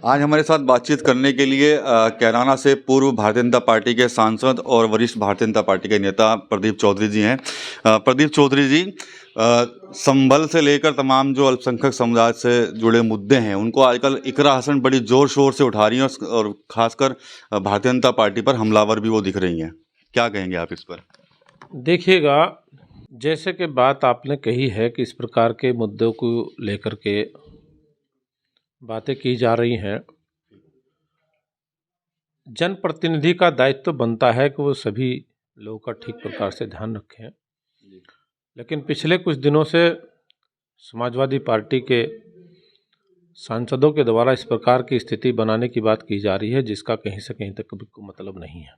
आज हमारे साथ बातचीत करने के लिए कैराना से पूर्व भारतीय जनता पार्टी के सांसद और वरिष्ठ भारतीय जनता पार्टी के नेता प्रदीप चौधरी जी हैं। प्रदीप चौधरी जी, संभल से लेकर तमाम जो अल्पसंख्यक समुदाय से जुड़े मुद्दे हैं उनको आजकल इकरा हसन बड़ी जोर शोर से उठा रही हैं और खासकर भारतीय जनता पार्टी पर हमलावर भी वो दिख रही हैं। क्या कहेंगे आप इस पर? देखिएगा, जैसे कि बात आपने कही है कि इस प्रकार के मुद्दों को लेकर के बातें की जा रही हैं। जनप्रतिनिधि का दायित्व बनता है कि वो सभी लोगों का ठीक प्रकार से ध्यान रखें, लेकिन पिछले कुछ दिनों से समाजवादी पार्टी के सांसदों के द्वारा इस प्रकार की स्थिति बनाने की बात की जा रही है जिसका कहीं से कहीं तक भी कोई मतलब नहीं है।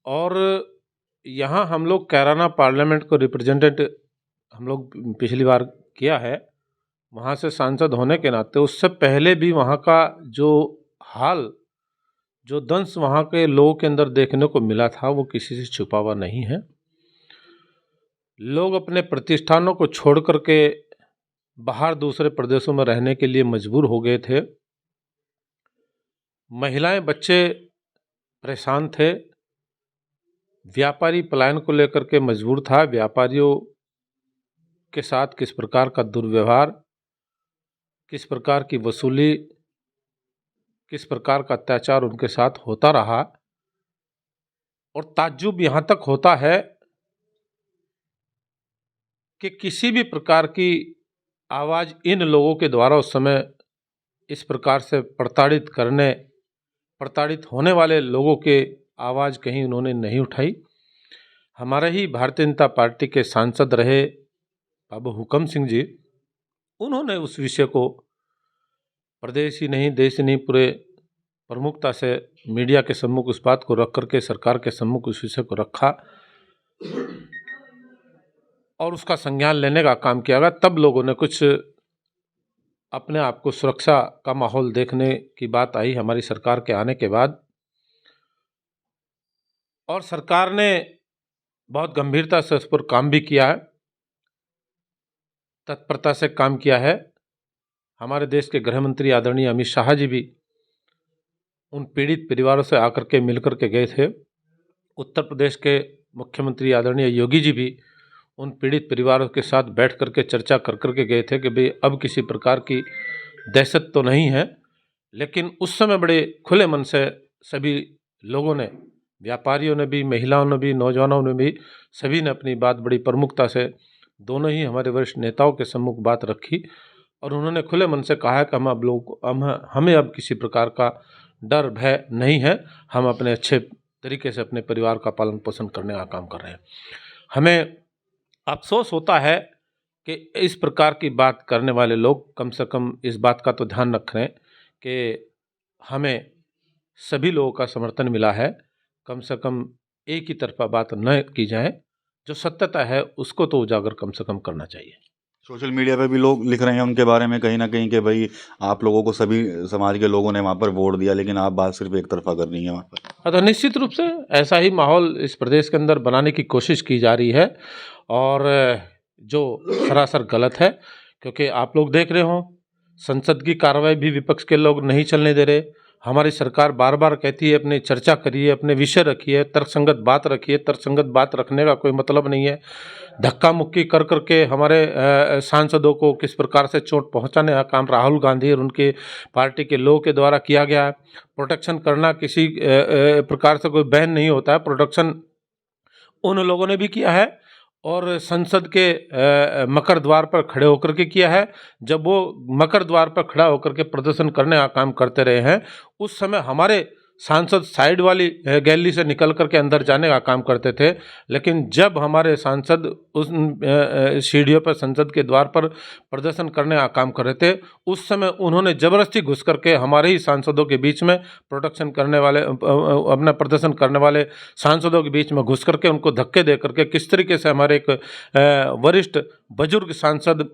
और यहाँ हम लोग कैराना पार्लियामेंट को रिप्रेजेंटेट हम लोग पिछली बार किया है, वहाँ से सांसद होने के नाते उससे पहले भी वहाँ का जो हाल, जो दंश वहाँ के लोगों के अंदर देखने को मिला था वो किसी से छुपा हुआ नहीं है। लोग अपने प्रतिष्ठानों को छोड़ करके बाहर दूसरे प्रदेशों में रहने के लिए मजबूर हो गए थे। महिलाएं, बच्चे परेशान थे। व्यापारी पलायन को लेकर के मजबूर था। व्यापारियों के साथ किस प्रकार का दुर्व्यवहार, किस प्रकार की वसूली, किस प्रकार का अत्याचार उनके साथ होता रहा। और ताज्जुब यहाँ तक होता है कि किसी भी प्रकार की आवाज़ इन लोगों के द्वारा उस समय इस प्रकार से प्रताड़ित होने वाले लोगों के आवाज़ कहीं उन्होंने नहीं उठाई। हमारे ही भारतीय जनता पार्टी के सांसद रहे बाबू हुकम सिंह जी, उन्होंने उस विषय को प्रदेश ही नहीं, देश ही नहीं, पूरे प्रमुखता से मीडिया के सम्मुख उस बात को रख करके सरकार के सम्मुख उस विषय को रखा और उसका संज्ञान लेने का काम किया गया। तब लोगों ने कुछ अपने आप को सुरक्षा का माहौल देखने की बात आई हमारी सरकार के आने के बाद, और सरकार ने बहुत गंभीरता से उस पर काम भी किया है, तत्परता से काम किया है। हमारे देश के गृह मंत्री आदरणीय अमित शाह जी भी उन पीड़ित परिवारों से आकर के मिलकर के गए थे। उत्तर प्रदेश के मुख्यमंत्री आदरणीय योगी जी भी उन पीड़ित परिवारों के साथ बैठ करके चर्चा कर करके गए थे कि भाई अब किसी प्रकार की दहशत तो नहीं है। लेकिन उस समय बड़े खुले मन से सभी लोगों ने, व्यापारियों ने भी, महिलाओं ने भी, नौजवानों ने भी, सभी ने अपनी बात बड़ी प्रमुखता से, दोनों ही हमारे वरिष्ठ नेताओं के सम्मुख बात रखी और उन्होंने खुले मन से कहा कि हमें अब किसी प्रकार का डर भय नहीं है। हम अपने अच्छे तरीके से अपने परिवार का पालन पोषण करने का काम कर रहे हैं। हमें अफसोस होता है कि इस प्रकार की बात करने वाले लोग कम से कम इस बात का तो ध्यान रख रहे हैं कि हमें सभी लोगों का समर्थन मिला है। कम से कम एक ही तरफा बात न की जाए, जो सत्यता है उसको तो उजागर कम से कम करना चाहिए। सोशल मीडिया पे भी लोग लिख रहे हैं उनके बारे में कहीं ना कहीं कि भाई आप लोगों को सभी समाज के लोगों ने वहाँ पर वोट दिया, लेकिन आप बात सिर्फ एक तरफा कर रही हैं वहाँ पर। तो निश्चित रूप से ऐसा ही माहौल इस प्रदेश के अंदर बनाने की कोशिश की जा रही है और जो सरासर गलत है, क्योंकि आप लोग देख रहे हो संसद की कार्रवाई भी विपक्ष के लोग नहीं चलने दे रहे। हमारी सरकार बार बार कहती है अपनी चर्चा करिए, अपने विषय रखिए, तर्कसंगत बात रखिए। तर्कसंगत बात रखने का कोई मतलब नहीं है। धक्का मुक्की कर करके हमारे सांसदों को किस प्रकार से चोट पहुंचाने का काम राहुल गांधी और उनके पार्टी के लोगों के द्वारा किया गया है। प्रोटेक्शन करना किसी प्रकार से कोई बैन नहीं होता है। प्रोटेक्शन उन लोगों ने भी किया है और संसद के मकर द्वार पर खड़े होकर के किया है। जब वो मकर द्वार पर खड़ा होकर के प्रदर्शन करने का काम करते रहे हैं, उस समय हमारे सांसद साइड वाली गैलरी से निकल करके अंदर जाने का काम करते थे। लेकिन जब हमारे सांसद उस सीढ़ियों पर संसद के द्वार पर प्रदर्शन करने का काम कर रहे थे, उस समय उन्होंने ज़बरदस्ती घुस करके हमारे ही सांसदों के बीच में प्रोटेक्शन करने वाले, अपना प्रदर्शन करने वाले सांसदों के बीच में घुस करके उनको धक्के दे करके किस तरीके से हमारे एक वरिष्ठ बुजुर्ग सांसद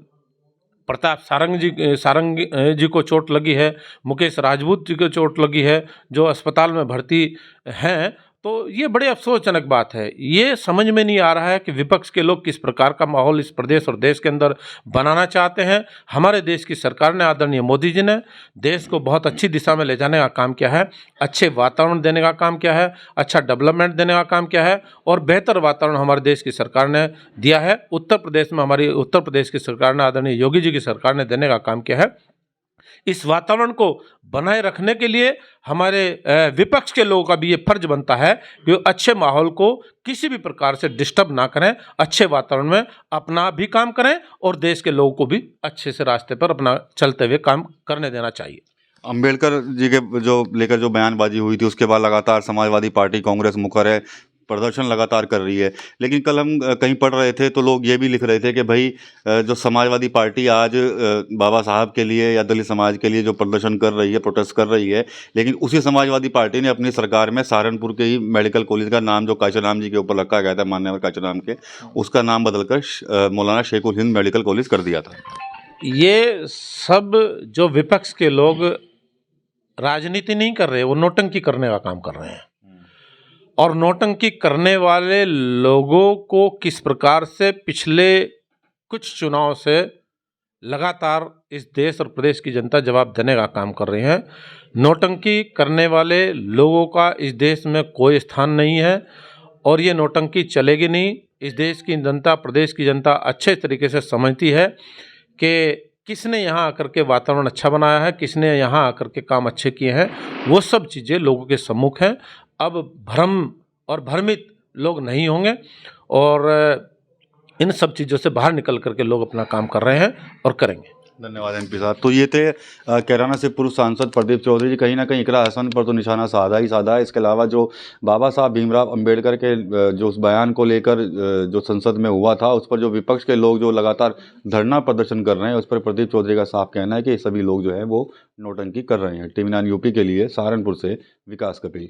प्रताप सारंग जी को चोट लगी है, मुकेश राजपूत जी को चोट लगी है, जो अस्पताल में भर्ती हैं तो ये बड़े अफसोसजनक बात है। ये समझ में नहीं आ रहा है कि विपक्ष के लोग किस प्रकार का माहौल इस प्रदेश और देश के अंदर बनाना चाहते हैं। हमारे देश की सरकार ने, आदरणीय मोदी जी ने देश को बहुत अच्छी दिशा में ले जाने का काम किया है, अच्छे वातावरण देने का काम किया है, अच्छा डेवलपमेंट देने का काम किया है और बेहतर वातावरण हमारे देश की सरकार ने दिया है। उत्तर प्रदेश में हमारी उत्तर प्रदेश की सरकार ने, आदरणीय योगी जी की सरकार ने देने का काम किया है। इस वातावरण को बनाए रखने के लिए हमारे विपक्ष के लोगों का भी ये फर्ज बनता है कि वो अच्छे माहौल को किसी भी प्रकार से डिस्टर्ब ना करें, अच्छे वातावरण में अपना भी काम करें और देश के लोगों को भी अच्छे से रास्ते पर अपना चलते हुए काम करने देना चाहिए। अंबेडकर जी के जो लेकर जो बयानबाजी हुई थी उसके बाद लगातार समाजवादी पार्टी, कांग्रेस मुखर है, प्रदर्शन लगातार कर रही है। लेकिन कल हम कहीं पढ़ रहे थे तो लोग ये भी लिख रहे थे कि भाई जो समाजवादी पार्टी आज बाबा साहब के लिए या दलित समाज के लिए जो प्रदर्शन कर रही है, प्रोटेस्ट कर रही है, लेकिन उसी समाजवादी पार्टी ने अपनी सरकार में सहारनपुर के ही मेडिकल कॉलेज का नाम जो काचीराम जी के ऊपर रखा गया था, मान्यवर काचीराम के, उसका नाम बदलकर मौलाना शेखुल हिंद मेडिकल कॉलेज कर दिया था। ये सब जो विपक्ष के लोग राजनीति नहीं कर रहे, वो नौटंकी करने का काम कर रहे हैं। और नौटंकी करने वाले लोगों को किस प्रकार से पिछले कुछ चुनाव से लगातार इस देश और प्रदेश की जनता जवाब देने का काम कर रही है। नौटंकी करने वाले लोगों का इस देश में कोई स्थान नहीं है और ये नौटंकी चलेगी नहीं। इस देश की जनता, प्रदेश की जनता अच्छे तरीके से समझती है कि किसने यहाँ आकर के वातावरण अच्छा बनाया है, किसने यहाँ आकर के काम अच्छे किए हैं। वो सब चीज़ें लोगों के सम्मुख हैं। अब भ्रम और भ्रमित लोग नहीं होंगे और इन सब चीज़ों से बाहर निकल करके लोग अपना काम कर रहे हैं और करेंगे। धन्यवाद एमपी साहब। तो ये थे कैराना से पूर्व सांसद प्रदीप चौधरी जी। कहीं ना कहीं इकरा हसन पर तो निशाना साधा ही साधा है। इसके अलावा जो बाबा साहब भीमराव अंबेडकर के जो उस बयान को लेकर जो संसद में हुआ था, उस पर जो विपक्ष के लोग जो लगातार धरना प्रदर्शन कर रहे हैं, उस पर प्रदीप चौधरी का साफ कहना है कि सभी लोग जो है वो नौटंकी कर रहे हैं। टीवी 9 यूपी के लिए सहारनपुर से विकास कपिल।